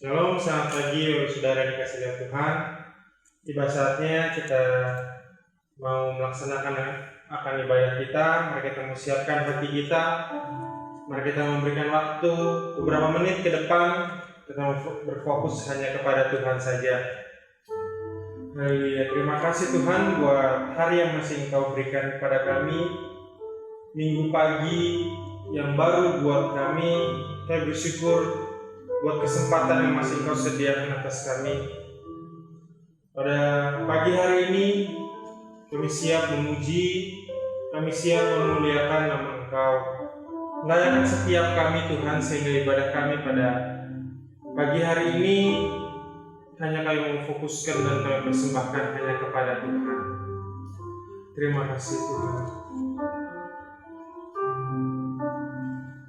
Shalom, selamat pagi Bapak Saudara yang dikasihi oleh Tuhan. Tiba saatnya kita mau melaksanakan akan ibadah kita. Mari kita siapkan hati kita. Mari kita memberikan waktu beberapa menit ke depan. Kita berfokus hanya kepada Tuhan saja. Haleluya. Terima kasih Tuhan buat hari yang masih Engkau berikan kepada kami. Minggu pagi yang baru buat kami. Saya bersyukur buat kesempatan yang masih Engkau sediakan atas kami. Pada pagi hari ini kami siap memuji, kami siap memuliakan nama Engkau. Layakan setiap kami Tuhan, sehingga ibadah kami pada pagi hari ini hanya kami memfokuskan dan kami persembahkan hanya kepada Tuhan. Terima kasih Tuhan.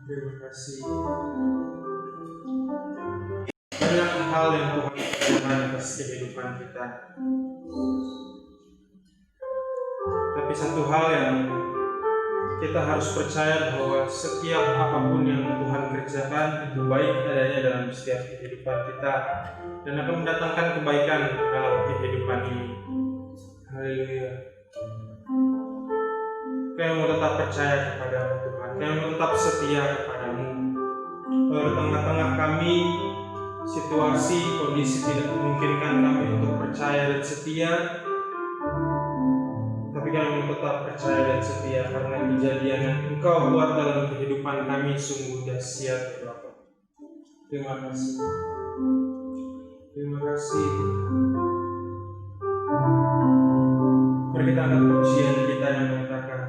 Terima kasih. Banyak hal yang Tuhan kerjakan atas kehidupan kita. Tapi satu hal yang kita harus percaya bahwa setiap apapun yang Tuhan kerjakan itu baik adanya dalam setiap kehidupan kita dan akan mendatangkan kebaikan dalam kehidupan ini. Haleluya. Kami mau tetap percaya kepada-Mu Tuhan. Kami mau tetap setia kepada-Mu. Di tengah-tengah kami situasi, kondisi tidak memungkinkan kami untuk percaya dan setia, tapi kami tetap percaya dan setia karena kejadian yang Engkau buat dalam kehidupan kami sungguh dahsyat ya Bapa. Terima kasih. Terima kasih. Mari kita angkat pujian kita yang mengatakan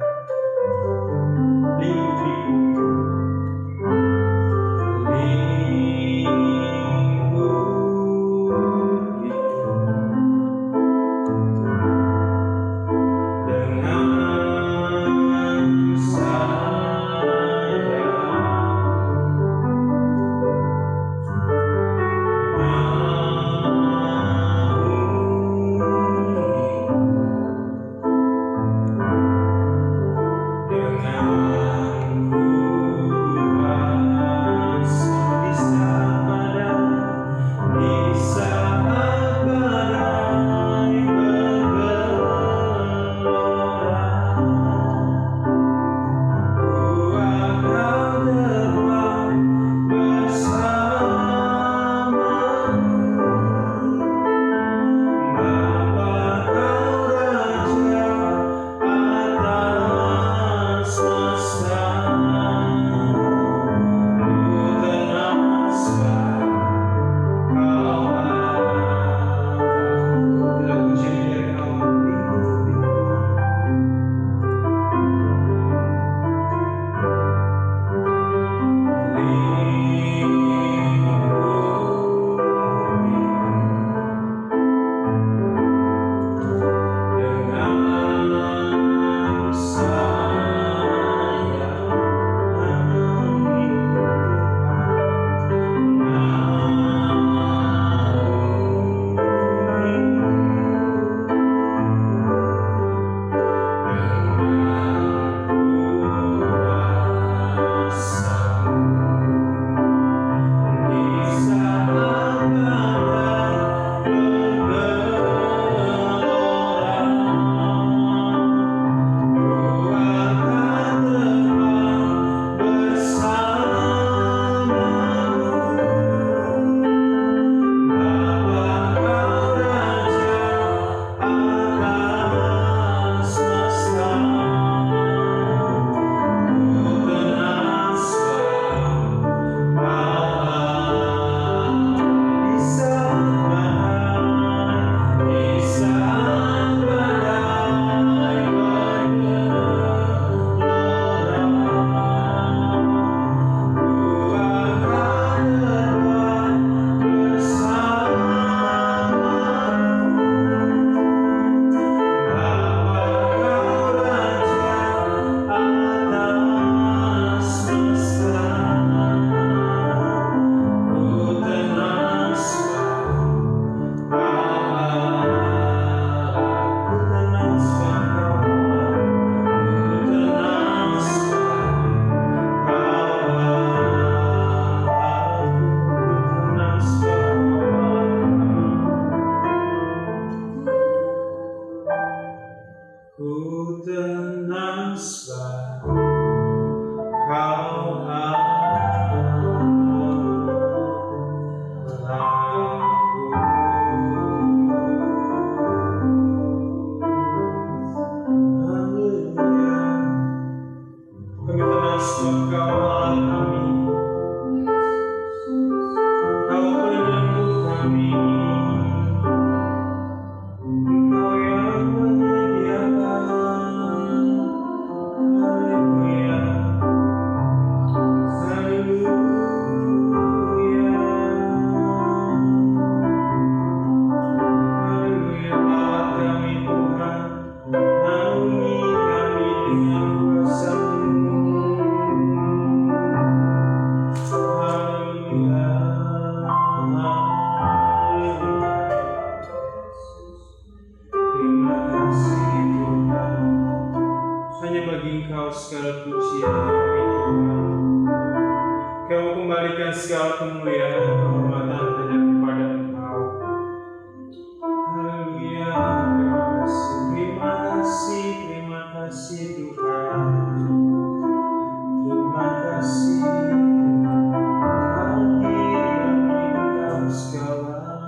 segala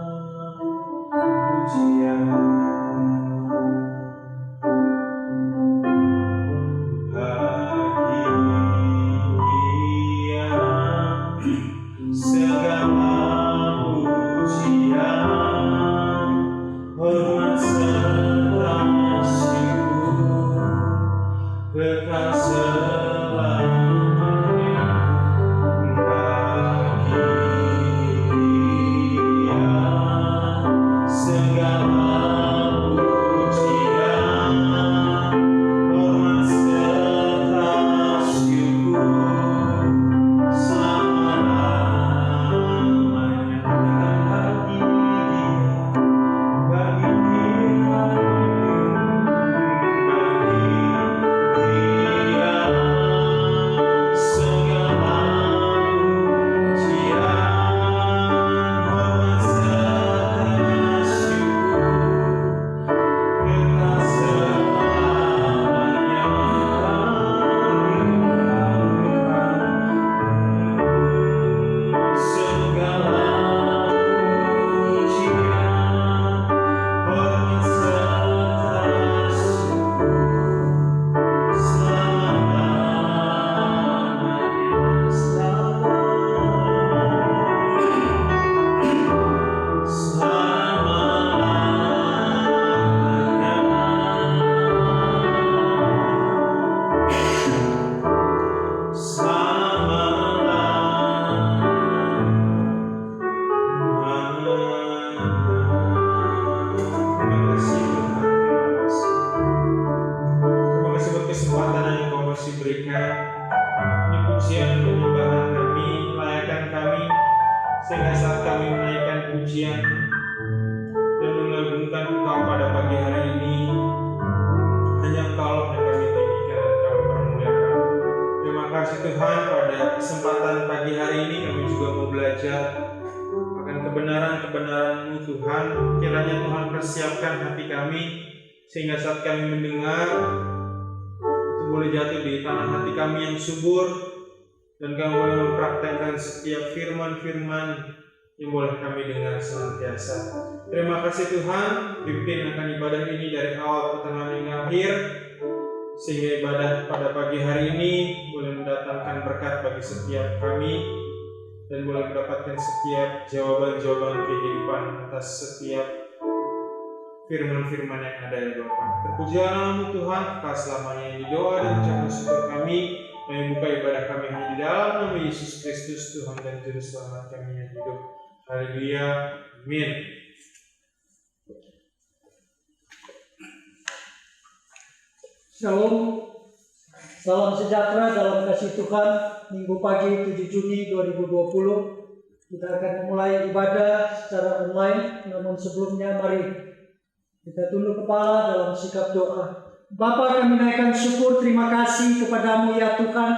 pujian. Sehingga saat kami menaikkan pujian dan mengagungkan Engkau pada pagi hari ini, hanya Engkau yang kami tinggikan dan kami permuliakan. Terima kasih Tuhan, pada kesempatan pagi hari ini kami juga mau belajar akan kebenaran-kebenaran-Mu Tuhan. Kiranya Tuhan persiapkan hati kami, sehingga saat kami mendengar itu boleh jatuh di tanah hati kami yang subur, dan kami boleh mempraktekkan setiap firman-firman yang boleh kami dengar senantiasa. Terima kasih Tuhan, pimpin akan ibadah ini dari awal, pertengahan, hingga akhir, sehingga ibadah pada pagi hari ini boleh mendatangkan berkat bagi setiap kami, dan boleh mendapatkan setiap jawaban-jawaban kehidupan atas setiap firman-firman yang ada ya Bapa. Terpujilah nama-Mu Tuhan, kekal selamanya. Ini doa dan ucapan syukur kami. Kami buka ibadah kami hanya di dalam nama Yesus Kristus, Tuhan dan Juru Selamat kami yang hidup. Haleluya, amin. Shalom, salam sejahtera dalam kasih Tuhan. Minggu pagi 7 Juni 2020 kita akan memulai ibadah secara online. Namun sebelumnya mari kita tunduk kepala dalam sikap doa. Bapa, kami naikkan syukur, terima kasih kepadamu ya Tuhan.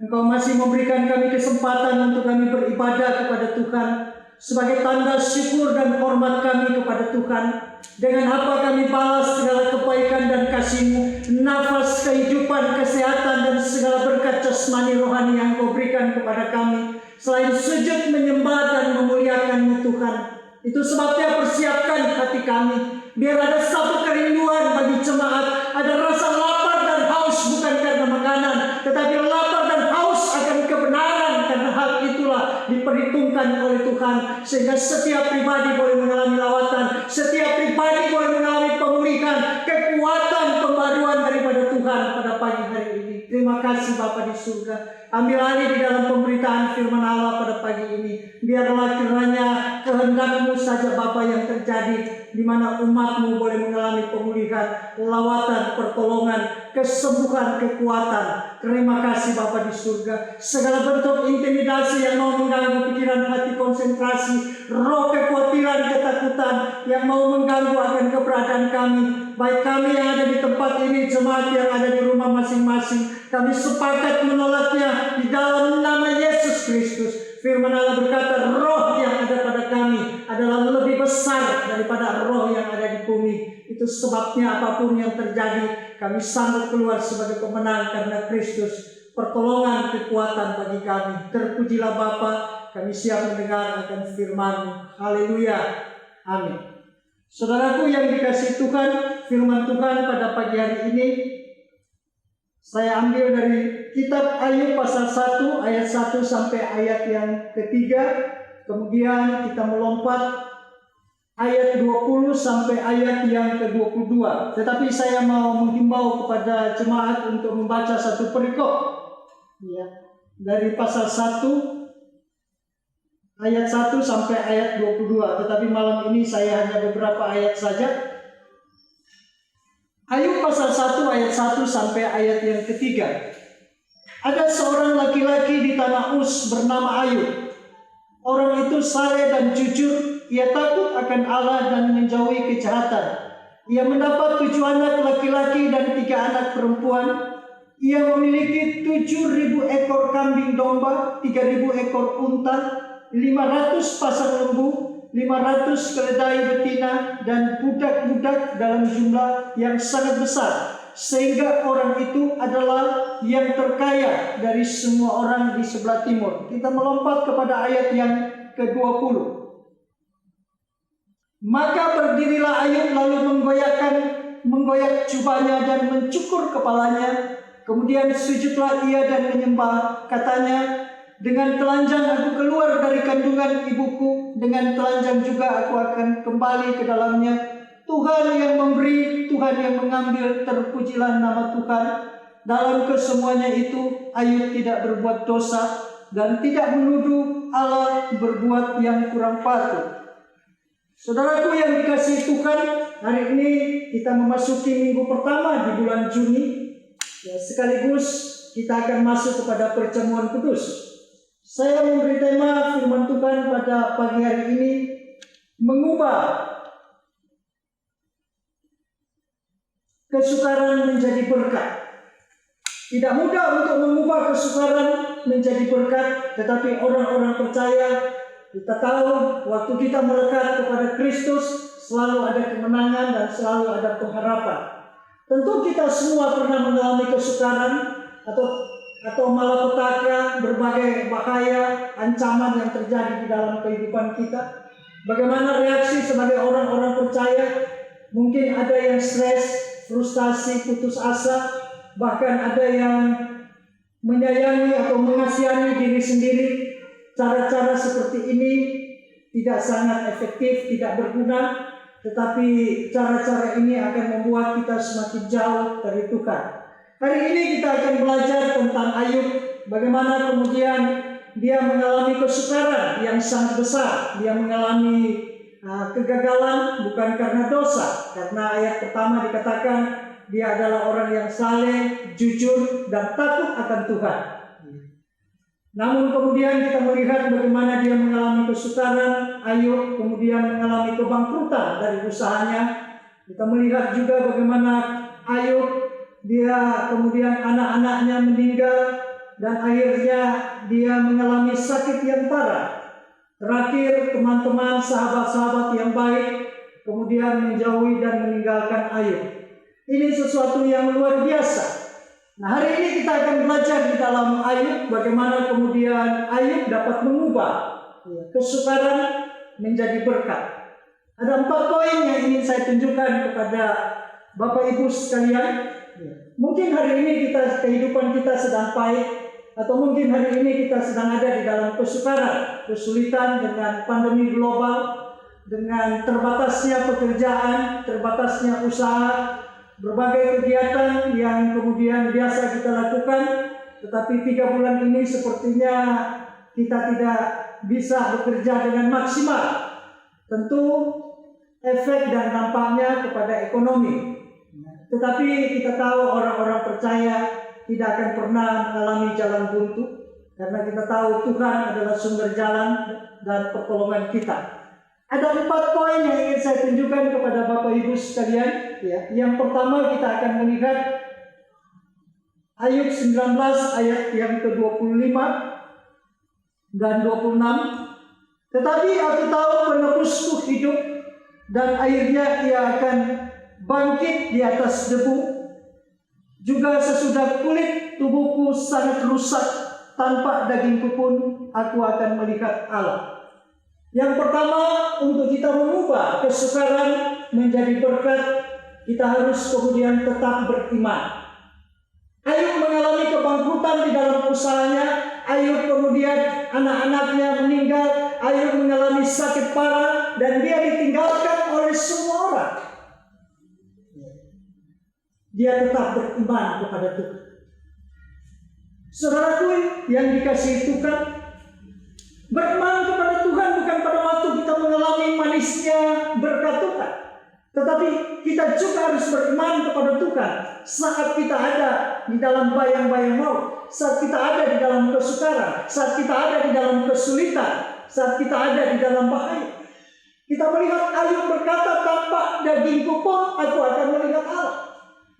Engkau masih memberikan kami kesempatan untuk kami beribadah kepada Tuhan, sebagai tanda syukur dan hormat kami kepada Tuhan. Dengan apa kami balas segala kebaikan dan kasih-Mu, nafas kehidupan, kesehatan, dan segala berkat jasmani rohani yang Kau berikan kepada kami, selain sujud menyembah dan memuliakan-Mu Tuhan. Itu sebabnya persiapkan hati kami, biar ada satu kerinduan bagi jemaat, ada rasa lapar dan haus bukan karena makanan, tetapi lapar dan haus akan kebenaran, karena hal itulah diperhitungkan oleh Tuhan, sehingga setiap pribadi boleh mengalami lawatan, setiap pribadi boleh mengalami pemulihan, kekuatan, pembaruan daripada Tuhan pada pagi hari ini. Terima kasih Bapa di surga. Ambil alih di dalam pemberitaan firman Allah pada pagi ini. Biarlah kiranya kehendak-Mu saja Bapa yang terjadi, di mana umat-Mu boleh mengalami pemulihan, lawatan, pertolongan, kesembuhan, kekuatan. Terima kasih Bapa di surga. Segala bentuk intimidasi yang mau mengganggu pikiran hati, konsentrasi, roh kekhawatiran, ketakutan yang mau mengganggu akan keberadaan kami, baik kami yang ada di tempat ini, jemaat yang ada di rumah masing-masing, kami sepakat menolaknya di dalam nama Yesus Kristus. Firman Allah berkata, roh yang ada pada kami adalah lebih besar daripada roh yang ada di bumi. Itu sebabnya apapun yang terjadi, kami sanggup keluar sebagai pemenang karena Kristus, pertolongan, kekuatan bagi kami. Terpujilah Bapa, kami siap mendengar akan firman. Haleluya. Amin. Saudaraku yang dikasihi Tuhan, firman Tuhan pada pagi hari ini saya ambil dari kitab Ayub pasal 1 ayat 1 sampai ayat yang ketiga. Kemudian kita melompat ayat 20 sampai ayat yang ke-22. Tetapi saya mau menghimbau kepada jemaat untuk membaca satu perikop ya, dari pasal 1 ayat 1 sampai ayat 22. Tetapi malam ini saya hanya beberapa ayat saja. Ayub pasal 1 ayat 1 sampai ayat yang ketiga. Ada seorang laki-laki di tanah Uz bernama Ayub. Orang itu saleh dan jujur. Ia takut akan Allah dan menjauhi kejahatan. Ia mendapat 7 anak laki-laki dan 3 anak perempuan. Ia memiliki 7.000 ekor kambing domba, 3.000 ekor unta, 500 pasang lembu, 500 keledai betina, dan budak-budak dalam jumlah yang sangat besar. Sehingga orang itu adalah yang terkaya dari semua orang di sebelah timur. Kita melompat kepada ayat yang ke-20. Maka berdirilah Ayub lalu menggoyak jubahnya dan mencukur kepalanya. Kemudian sujudlah ia dan menyembah. Katanya, dengan telanjang aku keluar dari kandungan ibuku, dengan telanjang juga aku akan kembali ke dalamnya. Tuhan yang memberi, Tuhan yang mengambil, terpujilah nama Tuhan. Dalam kesemuanya itu Ayub tidak berbuat dosa dan tidak menuduh Allah berbuat yang kurang patut. Saudaraku yang dikasihi Tuhan, hari ini kita memasuki minggu pertama di bulan Juni. Ya, sekaligus kita akan masuk kepada perjamuan kudus. Saya memberi tema firman Tuhan pada pagi hari ini, mengubah kesukaran menjadi berkat. Tidak mudah untuk mengubah kesukaran menjadi berkat, tetapi orang-orang percaya, kita tahu waktu kita melekat kepada Kristus selalu ada kemenangan dan selalu ada pengharapan. Tentu kita semua pernah mengalami kesukaran atau malapetaka, berbagai bahaya, ancaman yang terjadi di dalam kehidupan kita. Bagaimana reaksi sebagai orang-orang percaya? Mungkin ada yang stres, frustasi, putus asa, bahkan ada yang menyayangi atau mengasihani diri sendiri. Cara-cara seperti ini tidak sangat efektif, tidak berguna, tetapi cara-cara ini akan membuat kita semakin jauh dari Tuhan. Hari ini kita akan belajar tentang Ayub, bagaimana kemudian dia mengalami kesukaran yang sangat besar. Dia mengalami kegagalan bukan karena dosa, karena ayat pertama dikatakan dia adalah orang yang saleh, jujur, dan takut akan Tuhan. Namun kemudian kita melihat bagaimana dia mengalami kesukaran. Ayub kemudian mengalami kebangkrutan dari usahanya. Kita melihat juga bagaimana Ayub, dia kemudian anak-anaknya meninggal dan akhirnya dia mengalami sakit yang parah. Terakhir, teman-teman, sahabat-sahabat yang baik kemudian menjauhi dan meninggalkan Ayub. Ini sesuatu yang luar biasa. Nah, hari ini kita akan belajar di dalam Ayub bagaimana kemudian Ayub dapat mengubah kesukaran menjadi berkat. Ada 4 poin yang ingin saya tunjukkan kepada Bapak Ibu sekalian. Mungkin hari ini kehidupan kita sedang pahit, atau mungkin hari ini kita sedang ada di dalam kesukaran, kesulitan dengan pandemi global, dengan terbatasnya pekerjaan, terbatasnya usaha, berbagai kegiatan yang kemudian biasa kita lakukan, tetapi 3 bulan ini sepertinya kita tidak bisa bekerja dengan maksimal. Tentu efek dan dampaknya kepada ekonomi. Tetapi kita tahu orang-orang percaya tidak akan pernah mengalami jalan buntu, karena kita tahu Tuhan adalah sumber jalan dan pertolongan kita. Ada 4 poin yang ingin saya tunjukkan kepada Bapak Ibu sekalian. Yang pertama kita akan melihat Ayub 19 ayat yang ke-25 dan 26. Tetapi aku tahu penebusku hidup dan akhirnya ia akan bangkit di atas debu. Juga sesudah kulit tubuhku sangat rusak, tanpa dagingku pun aku akan melihat Allah. Yang pertama, untuk kita mengubah kesukaran menjadi berkat, kita harus kemudian tetap beriman. Ayub mengalami kebangkrutan di dalam usahanya. Ayub kemudian anak-anaknya meninggal. Ayub mengalami sakit parah dan dia ditinggalkan oleh semua orang. Dia tetap beriman kepada Tuhan. Saudaraku yang dikasihi Tuhan, beriman kepada Tuhan bukan pada waktu kita mengalami manisnya berkat Tuhan, tetapi kita juga harus beriman kepada Tuhan saat kita ada di dalam bayang-bayang maut, saat kita ada di dalam kesukaran, saat kita ada di dalam kesulitan, saat kita ada di dalam bahaya. Kita melihat Ayub berkata, tanpa dagingku pun aku akan melihat Allah.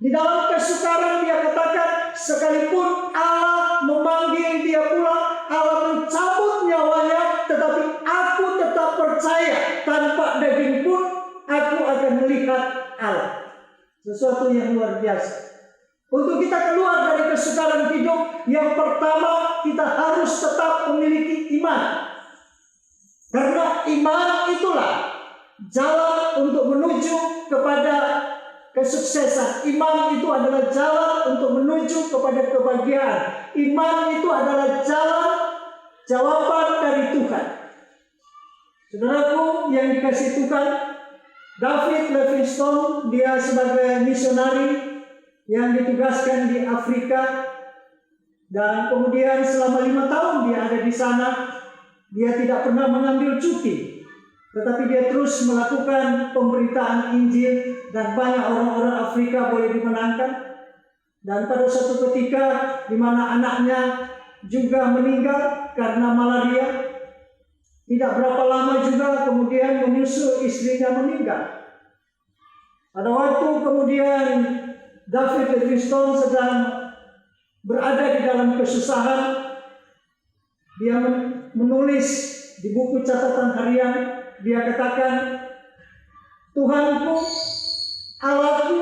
Di dalam kesukaran dia katakan, sekalipun Allah memanggil dia pulang, Allah mencabut nyawanya, tetapi aku tetap percaya tanpa daging pun aku akan melihat Allah. Sesuatu yang luar biasa. Untuk kita keluar dari kesukaran hidup, yang pertama kita harus tetap memiliki iman. Karena iman itulah jalan untuk menuju kepada kesuksesan. Iman itu adalah jalan untuk menuju kepada kebahagiaan. Iman itu adalah jawaban dari Tuhan. Saudaraku yang dikasihi Tuhan, David Livingstone, dia sebagai misionari yang ditugaskan di Afrika, dan kemudian selama 5 tahun dia ada di sana. Dia tidak pernah mengambil cuti, tetapi dia terus melakukan pemberitaan Injil dan banyak orang-orang Afrika boleh dimenangkan. Dan pada suatu ketika di mana anaknya juga meninggal karena malaria, tidak berapa lama juga kemudian menyusul istrinya meninggal. Pada waktu kemudian David Livingstone sedang berada di dalam kesusahan, dia menulis di buku catatan harian, dia katakan, Tuhanku, Allahku,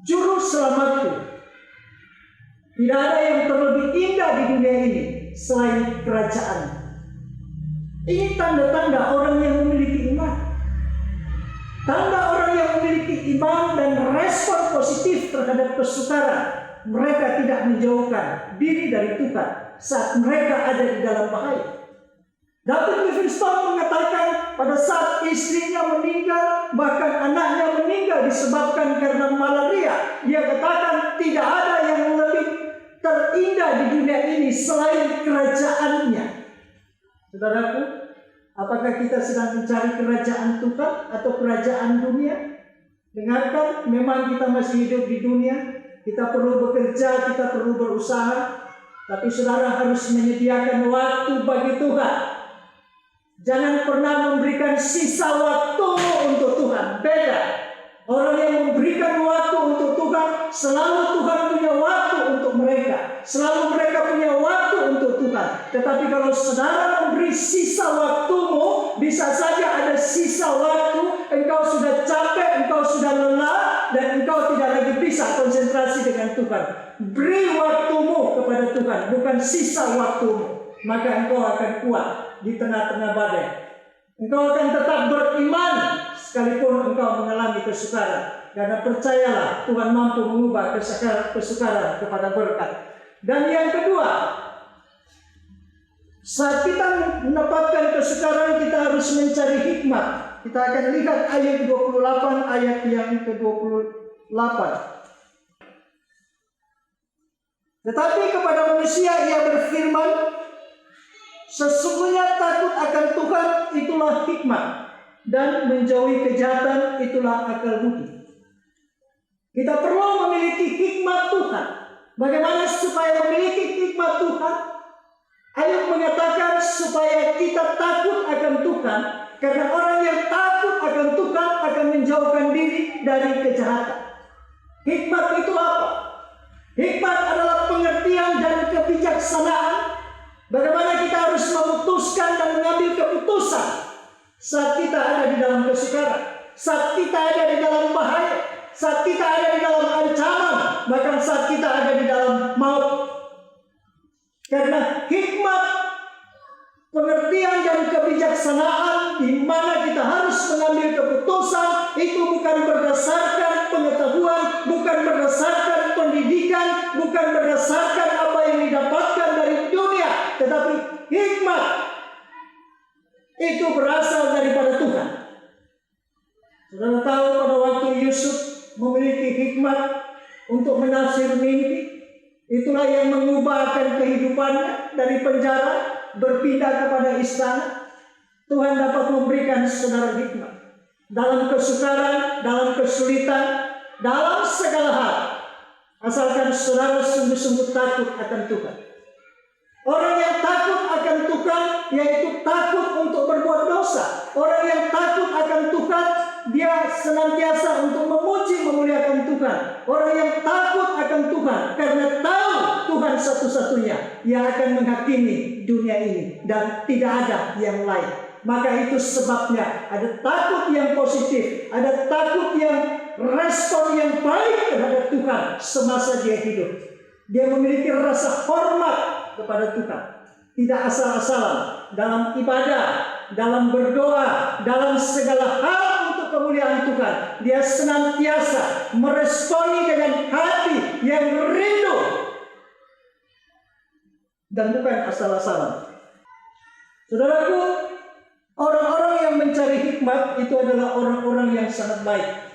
juru selamatku, tidak ada yang terlebih indah di dunia ini selain kerajaan. Ini tanda-tanda orang yang memiliki iman. Tanda orang yang memiliki iman dan respon positif terhadap kesukaran. Mereka tidak menjauhkan diri dari Tuhan saat mereka ada di dalam bahaya. David Livingstone mengatakan pada saat istrinya meninggal, bahkan anaknya meninggal disebabkan karena malaria, dia katakan tidak ada yang lebih terindah di dunia ini selain kerajaannya. Saudaraku, apakah kita sedang mencari kerajaan Tuhan atau kerajaan dunia? Dengarkan, memang kita masih hidup di dunia, kita perlu bekerja, kita perlu berusaha, tapi saudara harus menyediakan waktu bagi Tuhan. Jangan pernah memberikan sisa waktu untuk Tuhan. Beda. Orang yang memberikan waktu untuk Tuhan, selalu Tuhan punya waktu untuk mereka. Selalu mereka punya waktu untuk Tuhan. Tetapi kalau saudara memberi sisa waktumu, bisa saja ada sisa waktu, engkau sudah capek, engkau sudah lelah, dan engkau tidak lagi bisa konsentrasi dengan Tuhan. Beri waktumu kepada Tuhan, bukan sisa waktumu. Maka engkau akan kuat di tengah-tengah badai. Engkau akan tetap beriman sekalipun engkau mengalami kesukaran. Karena percayalah, Tuhan mampu mengubah kesukaran kepada berkat. Dan yang kedua, saat kita mendapatkan kesukaran, kita harus mencari hikmat. Kita akan lihat ayat 28, ayat yang ke-28. Tetapi kepada manusia ia berfirman, sesungguhnya takut akan Tuhan itulah hikmat, dan menjauhi kejahatan itulah akal budi. Kita perlu memiliki hikmat Tuhan. Bagaimana supaya memiliki hikmat Tuhan? Ayub mengatakan supaya kita takut akan Tuhan, karena orang yang takut akan Tuhan akan menjauhkan diri dari kejahatan. Hikmat itu apa? Hikmat adalah pengertian dan kebijaksanaan. Bagaimana kita harus memutuskan dan mengambil keputusan saat kita ada di dalam kesukaran, saat kita ada di dalam bahaya, saat kita ada di dalam ancaman, bahkan saat kita ada di dalam maut. Karena hikmat, pengertian dan kebijaksanaan di mana kita harus mengambil keputusan itu bukan berdasarkan pengetahuan, bukan berdasarkan pendidikan, bukan berdasarkan apa yang didapatkan dari dunia, tetapi hikmat itu berasal daripada Tuhan. Saudara tahu pada waktu Yusuf memiliki hikmat untuk menafsir mimpi, itulah yang mengubahkan kehidupannya dari penjara berpindah kepada istana. Tuhan dapat memberikan saudara hikmat dalam kesukaran, dalam kesulitan, dalam segala hal, asalkan saudara sungguh-sungguh takut akan Tuhan. Orang yang takut akan Tuhan yaitu takut untuk berbuat dosa. Orang yang takut akan Tuhan, dia senantiasa untuk memuji memuliakan Tuhan. Orang yang takut akan Tuhan karena tahu Tuhan satu-satunya yang akan menghakimi dunia ini dan tidak ada yang lain. Maka itu sebabnya ada takut yang positif, ada takut yang respon yang baik terhadap Tuhan semasa dia hidup. Dia memiliki rasa hormat kepada Tuhan, tidak asal-asalan dalam ibadah, dalam berdoa, dalam segala hal untuk kemuliaan Tuhan. Dia senantiasa meresponi dengan hati yang rindu dan bukan asal-asalan. Saudaraku, orang-orang yang mencari hikmat itu adalah orang-orang yang sangat baik.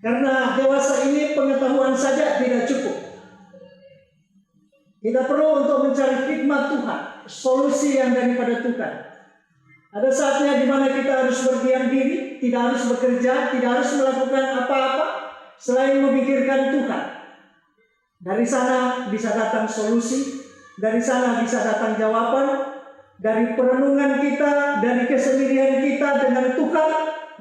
Karena dewasa ini pengetahuan saja tidak cukup. Kita perlu untuk mencari hikmat Tuhan, solusi yang daripada Tuhan. Ada saatnya di mana kita harus berdiam diri, tidak harus bekerja, tidak harus melakukan apa-apa selain memikirkan Tuhan. Dari sana bisa datang solusi, dari sana bisa datang jawaban, dari perenungan kita, dari kesendirian kita dengan Tuhan,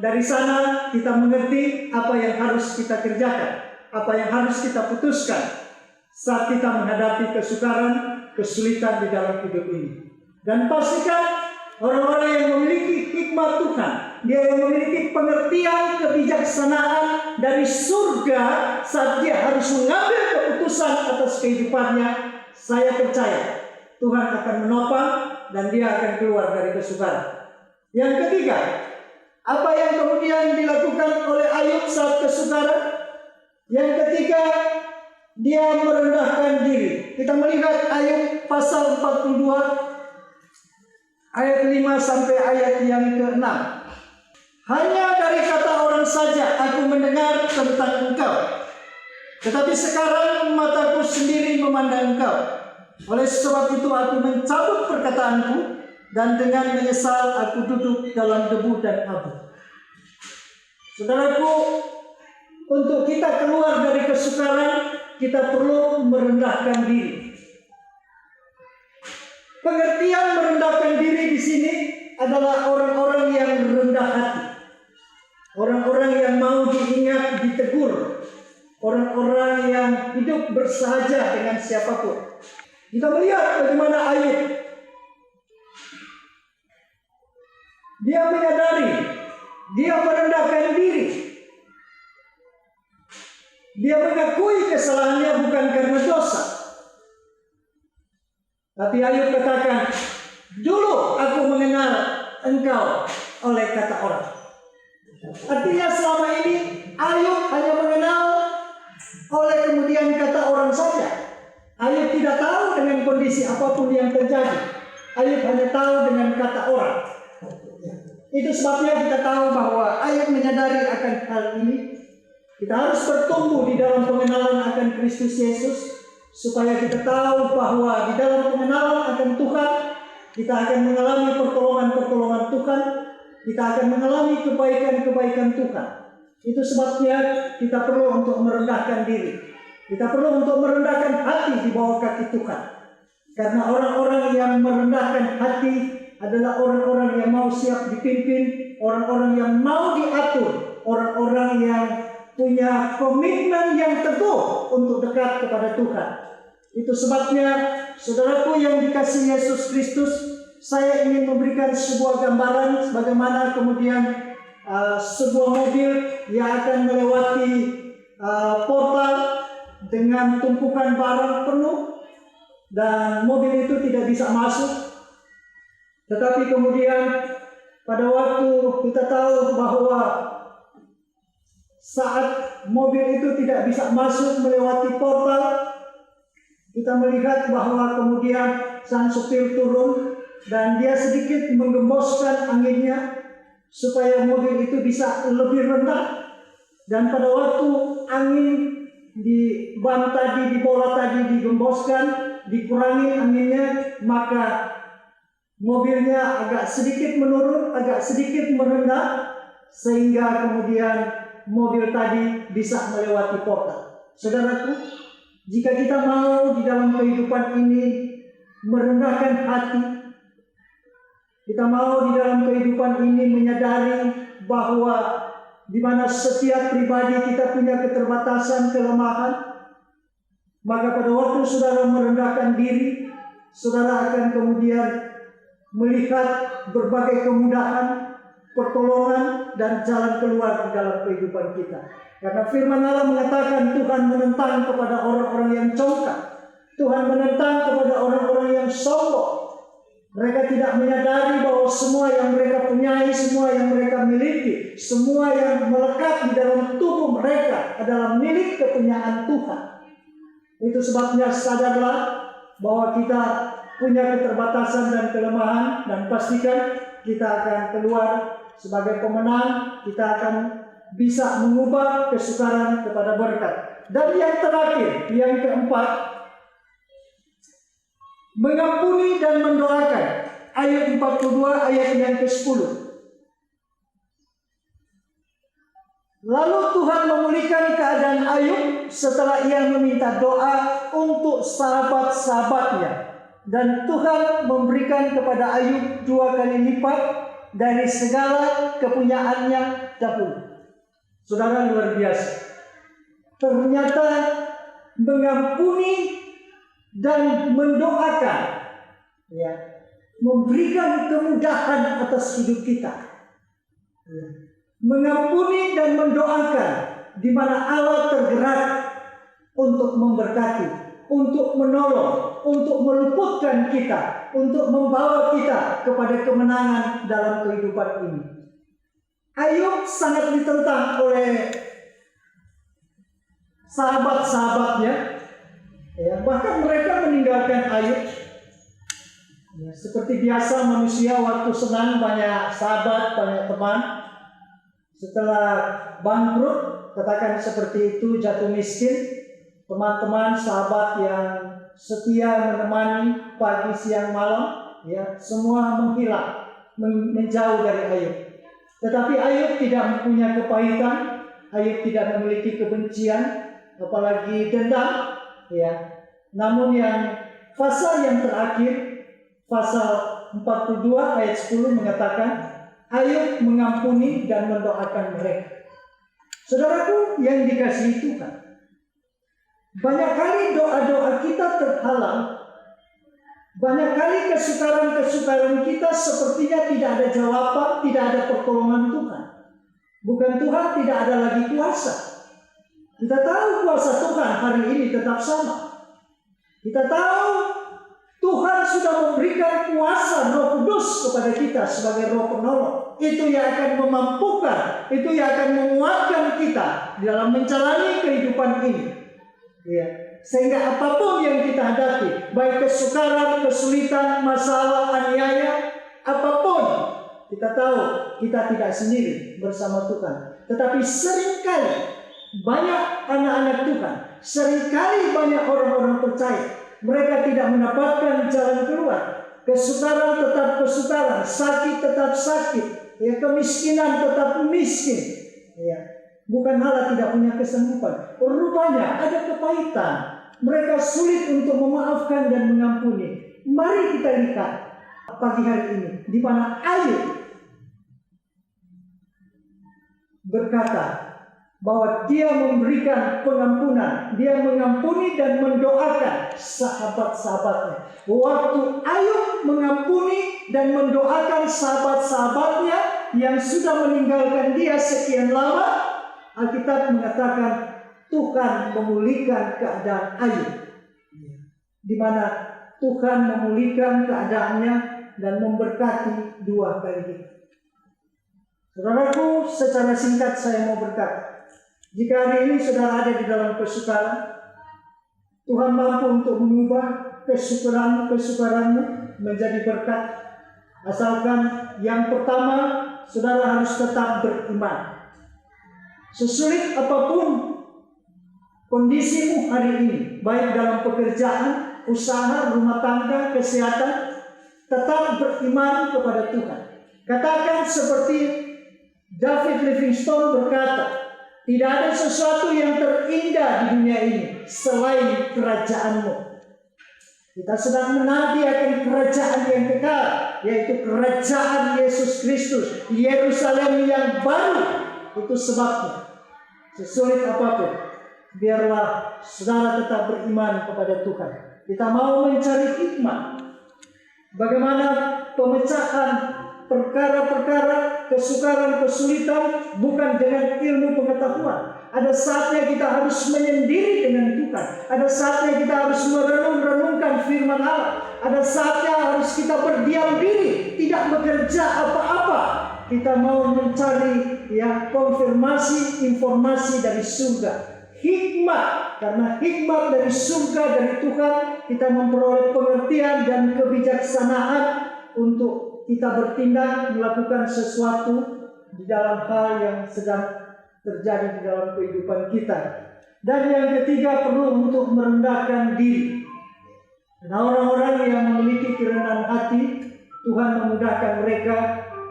dari sana kita mengerti apa yang harus kita kerjakan, apa yang harus kita putuskan saat kita menghadapi kesukaran, kesulitan di dalam hidup ini. Dan pastikan orang-orang yang memiliki hikmat Tuhan, dia yang memiliki pengertian kebijaksanaan dari surga saat dia harus mengambil keputusan atas kehidupannya, saya percaya Tuhan akan menopang dan dia akan keluar dari kesukaran. Yang ketiga, apa yang kemudian dilakukan oleh Ayub saat kesukaran? Yang ketiga, dia merendahkan diri. Kita melihat Ayub pasal 42 ayat 5 sampai ayat yang ke-6. Hanya dari kata orang saja aku mendengar tentang engkau, tetapi sekarang mataku sendiri memandang engkau. Oleh sebab itu aku mencabut perkataanku, dan dengan menyesal aku duduk dalam debu dan abu. Saudaraku, untuk kita keluar dari kesukaran, kita perlu merendahkan diri. Pengertian merendahkan diri di sini adalah orang-orang yang rendah hati, orang-orang yang mau diingat, ditegur, orang-orang yang hidup bersahaja dengan siapapun. Kita melihat bagaimana Ayub, dia menyadari, dia merendahkan diri. Dia mengakui kesalahannya bukan karena dosa. Tapi Ayub katakan, dulu aku mengenal engkau oleh kata orang. Artinya selama ini Ayub hanya mengenal oleh kemudian kata orang saja. Ayub tidak tahu dengan kondisi apapun yang terjadi. Ayub hanya tahu dengan kata orang. Itu sebabnya kita tahu bahwa Ayub menyadari akan hal ini. Kita harus bertumbuh di dalam pengenalan akan Kristus Yesus, supaya kita tahu bahwa di dalam pengenalan akan Tuhan, kita akan mengalami pertolongan-pertolongan Tuhan, kita akan mengalami kebaikan-kebaikan Tuhan. Itu sebabnya kita perlu untuk merendahkan diri. Kita perlu untuk merendahkan hati di bawah kaki Tuhan. Karena orang-orang yang merendahkan hati adalah orang-orang yang mau siap dipimpin, orang-orang yang mau diatur, orang-orang yang punya komitmen yang teguh untuk dekat kepada Tuhan. Itu sebabnya, saudaraku yang dikasihi Yesus Kristus, saya ingin memberikan sebuah gambaran bagaimana kemudian sebuah mobil yang akan melewati portal dengan tumpukan barang penuh. dan mobil itu tidak bisa masuk. Tetapi kemudian pada waktu kita tahu bahwa saat mobil itu tidak bisa masuk melewati portal, kita melihat bahwa kemudian sang supir turun dan dia sedikit menggemboskan anginnya supaya mobil itu bisa lebih rendah. Dan pada waktu angin di ban tadi, di bola tadi digemboskan, dikurangi anginnya, maka mobilnya agak sedikit menurun, agak sedikit merendah, sehingga kemudian mobil tadi bisa melewati portal. Saudaraku, jika kita mau di dalam kehidupan ini merendahkan hati, kita mau di dalam kehidupan ini menyadari bahwa di mana setiap pribadi kita punya keterbatasan, kelemahan, maka pada waktu saudara merendahkan diri, saudara akan kemudian melihat berbagai kemudahan, pertolongan, dan jalan keluar di dalam kehidupan kita. Karena firman Allah mengatakan Tuhan menentang kepada orang-orang yang congkak, Tuhan menentang kepada orang-orang yang sombong. Mereka tidak menyadari bahwa semua yang mereka punyai, semua yang mereka miliki, semua yang melekat di dalam tubuh mereka adalah milik kepunyaan Tuhan. Itu sebabnya sadarlah bahwa kita punya keterbatasan dan kelemahan, dan pastikan kita akan keluar sebagai pemenang. Kita akan bisa mengubah kesukaran kepada berkat. Dan yang terakhir, yang keempat, mengampuni dan mendoakan. Ayat 42, ayat yang ke-10. Lalu Tuhan memulihkan keadaan Ayub setelah ia meminta doa untuk sahabat-sahabatnya. Dan Tuhan memberikan kepada Ayub 2 kali lipat dari segala kepunyaannya dahulu. Saudara, luar biasa. Ternyata mengampuni dan mendoakan, ya, memberikan kemudahan atas hidup kita. Ya. Mengampuni dan mendoakan, di mana Allah tergerak untuk memberkati, untuk menolong, untuk meluputkan kita, untuk membawa kita kepada kemenangan dalam kehidupan ini. Ayub sangat ditentang oleh sahabat-sahabatnya. Ya, bahkan mereka meninggalkan Ayub. Ya, seperti biasa manusia waktu senang banyak sahabat, banyak teman. Setelah bangkrut, katakan seperti itu, jatuh miskin, teman-teman, sahabat yang setia menemani pagi, siang, malam, ya, semua menghilang, menjauh dari Ayub. Tetapi Ayub tidak mempunyai kepahitan, Ayub tidak memiliki kebencian, apalagi dendam. Ya, namun yang pasal yang terakhir, pasal 42 ayat 10 mengatakan Ayub mengampuni dan mendoakan mereka. Saudaraku yang dikasihi Tuhan, banyak kali doa-doa kita terhalang, banyak kali kesukaran-kesukaran kita sepertinya tidak ada jawaban, tidak ada pertolongan Tuhan. Bukan Tuhan tidak ada lagi kuasa. Kita tahu kuasa Tuhan hari ini tetap sama. Kita tahu Tuhan sudah memberikan kuasa Roh Kudus kepada kita sebagai Roh penolong. Itu yang akan memampukan, itu yang akan menguatkan kita dalam menjalani kehidupan ini. Ya. Sehingga apapun yang kita hadapi, baik kesukaran, kesulitan, masalah, aniaya, apapun, kita tahu kita tidak sendiri bersama Tuhan. Tetapi seringkali banyak anak-anak Tuhan, seringkali banyak orang-orang percaya, mereka tidak mendapatkan jalan keluar. Kesukaran tetap kesukaran, sakit tetap sakit, ya, kemiskinan tetap miskin. Ya. Bukan malah tidak punya kesanggupan. Rupanya ada kepahitan. Mereka sulit untuk memaafkan dan mengampuni. Mari kita lihat pagi hari ini di mana Ayub berkata bahwa dia memberikan pengampunan, dia mengampuni dan mendoakan sahabat-sahabatnya. Waktu Ayub mengampuni dan mendoakan sahabat-sahabatnya yang sudah meninggalkan dia sekian lama, Alkitab mengatakan Tuhan memulihkan keadaan Ayub, di mana Tuhan memulihkan keadaannya dan memberkati dua kali lipat. Saudaraku, secara singkat saya mau berkata, jika hari ini saudara ada di dalam kesukaran, Tuhan mampu untuk mengubah kesukaranmu menjadi berkat. Asalkan yang pertama, saudara harus tetap beriman. Sesulit apapun kondisimu hari ini, baik dalam pekerjaan, usaha, rumah tangga, kesehatan, tetap beriman kepada Tuhan. Katakan seperti David Livingstone berkata, tidak ada sesuatu yang terindah di dunia ini selain kerajaanmu. Kita sedang menanti akan kerajaan yang kekal, yaitu kerajaan Yesus Kristus, Yerusalem yang baru. Itu sebabnya, sesulit apapun, biarlah saudara tetap beriman kepada Tuhan. Kita mau mencari hikmah, bagaimana pemecahan perkara-perkara, kesukaran, kesulitan bukan dengan ilmu pengetahuan. Ada saatnya kita harus menyendiri dengan Tuhan. Ada saatnya kita harus merenung-renungkan firman Allah. Ada saatnya harus kita berdiam diri, tidak bekerja apa-apa. Kita mau mencari konfirmasi informasi dari surga. Hikmat, karena hikmat dari surga, dari Tuhan, kita memperoleh pengertian dan kebijaksanaan untuk kita bertindak, melakukan sesuatu di dalam hal yang sedang terjadi di dalam kehidupan kita. Dan yang ketiga, perlu untuk merendahkan diri. Nah, orang-orang yang memiliki kerendahan hati, Tuhan memudahkan mereka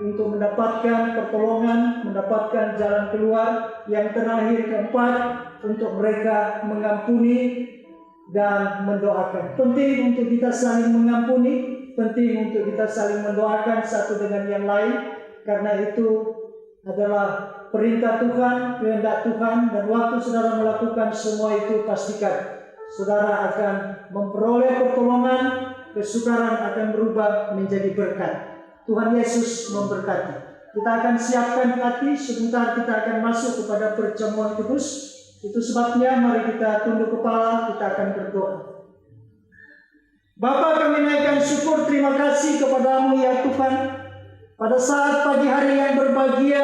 untuk mendapatkan pertolongan, mendapatkan jalan keluar. Yang terakhir, keempat, untuk mereka mengampuni dan mendoakan. Penting untuk kita saling mengampuni, penting untuk kita saling mendoakan satu dengan yang lain, karena itu adalah perintah Tuhan, kehendak Tuhan. Dan waktu saudara melakukan semua itu, pastikan saudara akan memperoleh pertolongan, kesukaran akan berubah menjadi berkat. Tuhan Yesus memberkati. Kita akan siapkan hati, sebentar kita akan masuk kepada perjamuan kudus. Itu sebabnya mari kita tunduk kepala, kita akan berdoa. Bapa, kami naikkan syukur, terima kasih kepadamu ya Tuhan. Pada saat pagi hari yang berbahagia,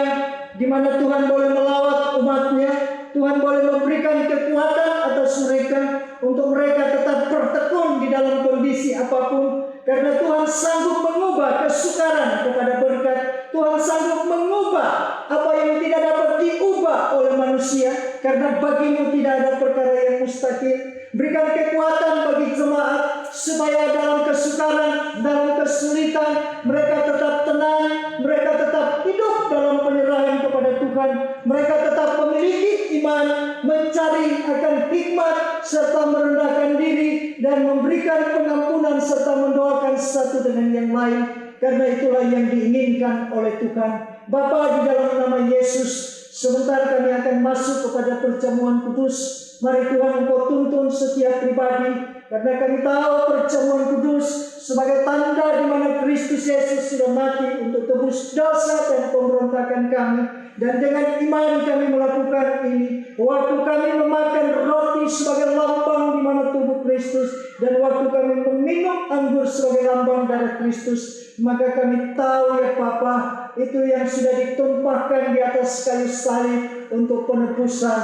di mana Tuhan boleh melawat umat-Nya, Tuhan boleh memberikan kekuatan atas mereka untuk mereka tetap bertekun di dalam kondisi apapun, karena Tuhan sanggup mengubah kesukaran kepada berkat. Tuhan sanggup mengubah apa yang tidak dapat diubah oleh manusia, karena bagimu tidak ada perkara yang mustahil. Berikan kekuatan bagi jemaat supaya dalam kesukaran, dalam kesulitan, mereka tetap tenang, mereka tetap hidup dalam penyerahan kepada Tuhan. Mereka tetap memiliki iman, mencari akan hikmat, serta merendahkan diri, dan memberikan pengampunan serta mendoakan satu dengan yang lain. Karena itulah yang diinginkan oleh Tuhan. Bapa, di dalam nama Yesus, sebentar kami akan masuk kepada perjamuan kudus. Mari Tuhan Engkau tuntun setiap pribadi, karena kami tahu perjamuan kudus sebagai tanda di mana Kristus Yesus sudah mati untuk tebus dosa dan pemberontakan kami. Dan dengan iman kami melakukan ini. Waktu kami memakan roti sebagai lambang di mana tubuh Kristus, dan waktu kami meminum anggur sebagai lambang darah Kristus, maka kami tahu ya Bapa, itu yang sudah ditumpahkan di atas kayu salib untuk penebusan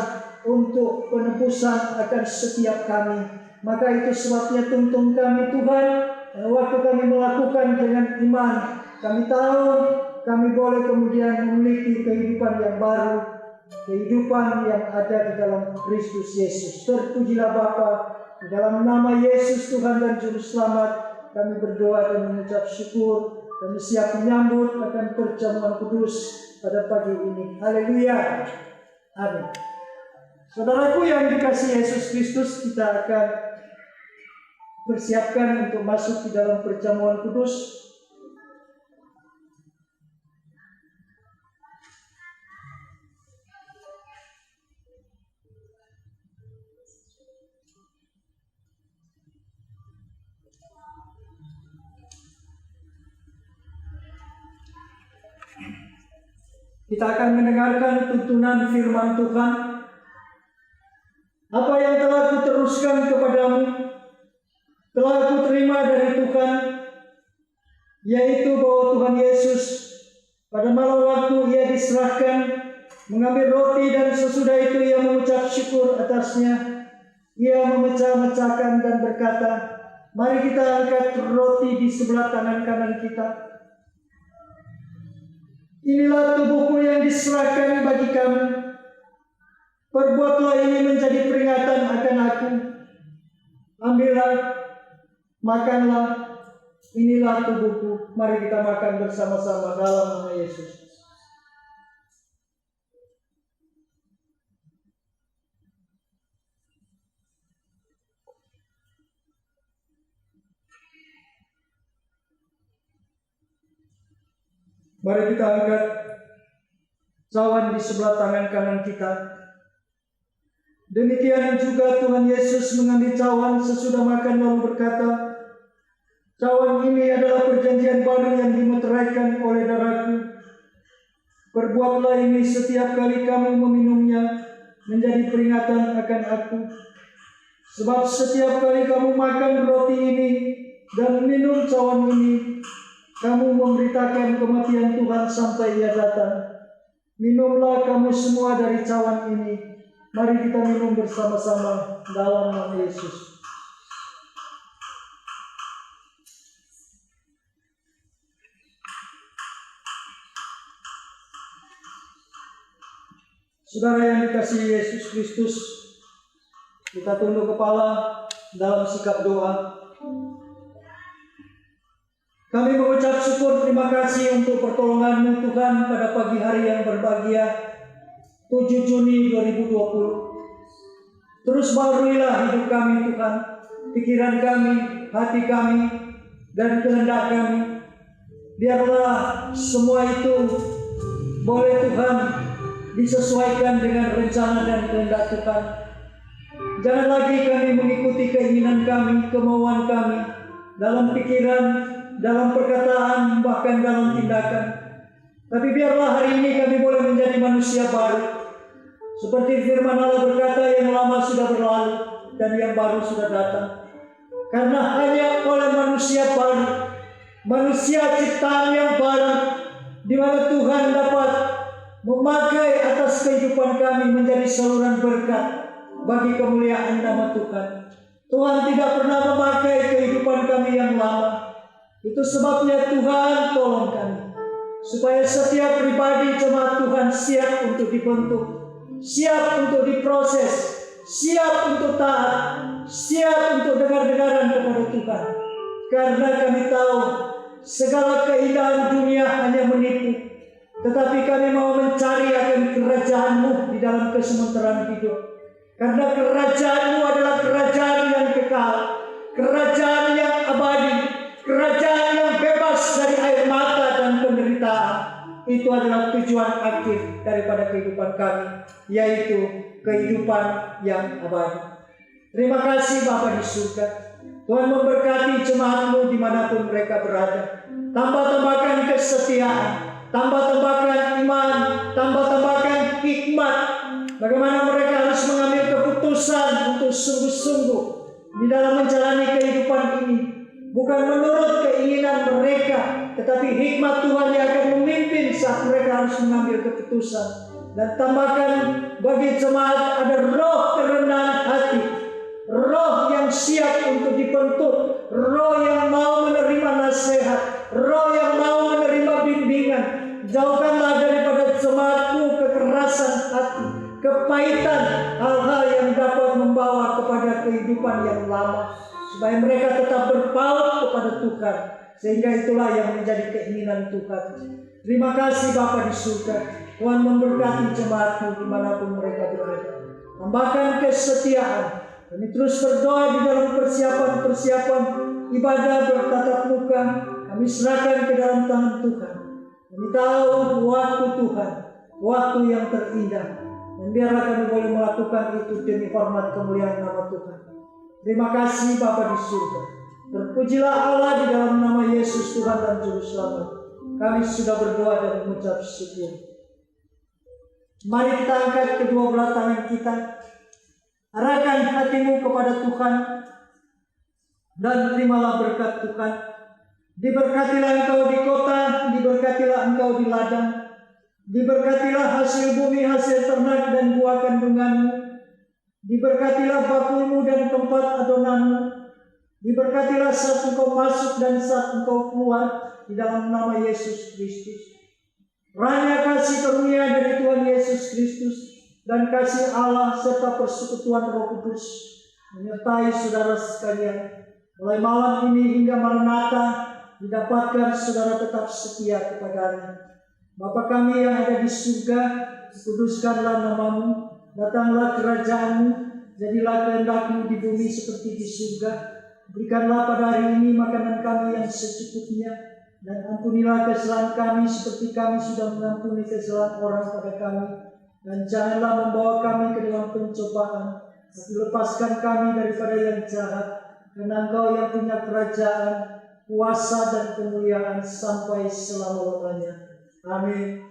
akan setiap kami. Maka itu sebabnya tuntun kami Tuhan, dan waktu kami melakukan dengan iman, kami tahu kami boleh kemudian memiliki kehidupan yang baru, kehidupan yang ada di dalam Kristus Yesus. Terpujilah Bapa, di dalam nama Yesus Tuhan dan Juru Selamat, kami berdoa dan mengucap syukur. Kami siap menyambut akan perjamuan kudus pada pagi ini. Haleluya. Amin. Saudaraku yang dikasihi Yesus Kristus, kita akan bersiapkan untuk masuk di dalam perjamuan kudus. Kita akan mendengarkan tuntunan firman Tuhan. Apa yang telah kuteruskan kepadamu, telah aku terima dari Tuhan, yaitu bahwa Tuhan Yesus pada malam waktu ia diserahkan mengambil roti, dan sesudah itu ia mengucap syukur atasnya. Ia memecah-mecahkan dan berkata, "Mari kita angkat roti di sebelah tangan kanan kita. Inilah tubuhku yang diserahkan bagi kamu. Perbuatlah ini menjadi peringatan akan aku. Ambillah, makanlah, inilah tubuhku." Mari kita makan bersama-sama dalam nama Yesus. Mari kita angkat cawan di sebelah tangan kanan kita. Demikian juga Tuhan Yesus mengambil cawan sesudah makan lalu berkata, "Cawan ini adalah perjanjian baru yang dimeteraikan oleh darahku. Perbuatlah ini setiap kali kamu meminumnya menjadi peringatan akan aku. Sebab setiap kali kamu makan roti ini dan minum cawan ini, kamu memberitakan kematian Tuhan sampai Ia datang. Minumlah kamu semua dari cawan ini. Mari kita minum bersama-sama dalam nama Yesus." Saudara yang dikasihi Yesus Kristus, kita tunduk kepala dalam sikap doa. Kami mengucap syukur terima kasih untuk pertolongan-Mu Tuhan pada pagi hari yang berbahagia 7 Juni 2020. Terus baharuilah hidup kami Tuhan, pikiran kami, hati kami, dan kehendak kami. Biarlah semua itu boleh Tuhan disesuaikan dengan rencana dan kehendak Tuhan. Jangan lagi kami mengikuti keinginan kami, kemauan kami, dalam pikiran, dalam perkataan, bahkan dalam tindakan. Tapi biarlah hari ini kami boleh menjadi manusia baru. Seperti firman Allah berkata, yang lama sudah berlalu dan yang baru sudah datang. Karena hanya oleh manusia baru, manusia ciptaan yang baru, di mana Tuhan dapat memakai atas kehidupan kami menjadi saluran berkat bagi kemuliaan nama Tuhan. Tuhan tidak pernah memakai kehidupan kami yang lama. Itu sebabnya Tuhan tolong kami, supaya setiap pribadi jemaat Tuhan siap untuk dibentuk, siap untuk diproses, siap untuk taat, siap untuk dengar-dengaran kepada Tuhan. Karena kami tahu segala keindahan dunia hanya menipu, tetapi kami mau mencari akan kerajaan-Mu di dalam kesementaraan hidup. Karena kerajaan-Mu adalah kerajaan yang kekal, kerajaan yang abadi, kerajaan yang bebas dari air mata dan penderitaan. Itu adalah tujuan akhir daripada kehidupan kami, yaitu kehidupan yang abadi. Terima kasih Bapa di surga. Tuhan memberkati jemaat-Mu dimanapun mereka berada. Tambah-tambahkan kesetiaan, tambah-tambahkan iman, tambah-tambahkan hikmat. Bagaimana mereka harus mengambil keputusan untuk sungguh-sungguh di dalam menjalani kehidupan ini. Bukan menurut keinginan mereka, tetapi hikmat Tuhan yang akan memimpin saat mereka harus mengambil keputusan. Dan tambahkan bagi jemaat ada roh kerendahan hati, roh yang siap untuk dibentuk, roh yang mau menerima nasihat, roh yang mau menerima bimbingan. Jauhkanlah daripada jemaat-Mu kekerasan hati, kepahitan, hal-hal yang dapat membawa kepada kehidupan yang lama, supaya mereka tetap berpaut kepada Tuhan. Sehingga itulah yang menjadi keinginan Tuhan. Terima kasih Bapa di surga. Tuhan memberkati jemaat-Mu dimanapun mereka berada. Tambahkan kesetiaan. Kami terus berdoa di dalam persiapan-persiapan ibadah bertatap muka. Kami serahkan ke dalam tangan Tuhan. Kami tahu waktu Tuhan, waktu yang terindah. Dan biarlah kami boleh melakukan itu demi hormat kemuliaan nama Tuhan. Terima kasih Bapa di surga. Terpujilah Allah di dalam nama Yesus Tuhan dan Juru Selamat. Kami sudah berdoa dan mengucap syukur. Mari kita angkat kedua belah tangan kita. Arahkan hatimu kepada Tuhan. dan terimalah berkat Tuhan. Diberkatilah engkau di kota, diberkatilah engkau di ladang, diberkatilah hasil bumi, hasil ternak dan buah kandunganmu, diberkatilah bakulmu dan tempat adonanmu, diberkatilah saat engkau masuk dan saat engkau keluar, di dalam nama Yesus Kristus. Rahmat kasih karunia dari Tuhan Yesus Kristus dan kasih Allah serta persekutuan Roh Kudus menyertai saudara sekalian. Mulai malam ini hingga Maranatha didapatkan saudara tetap setia kepadanya. Bapa kami yang ada di surga, kuduskanlah namamu, datanglah kerajaanmu, jadilah kehendakmu di bumi seperti di surga. Berikanlah pada hari ini makanan kami yang secukupnya, dan ampunilah kesalahan kami seperti kami sudah mengampuni kesalahan orang pada kami. Dan janganlah membawa kami ke dalam pencobaan, tapi lepaskan kami daripada yang jahat, karena Engkau yang punya kerajaan, kuasa dan kemuliaan sampai selama-lamanya. Amin.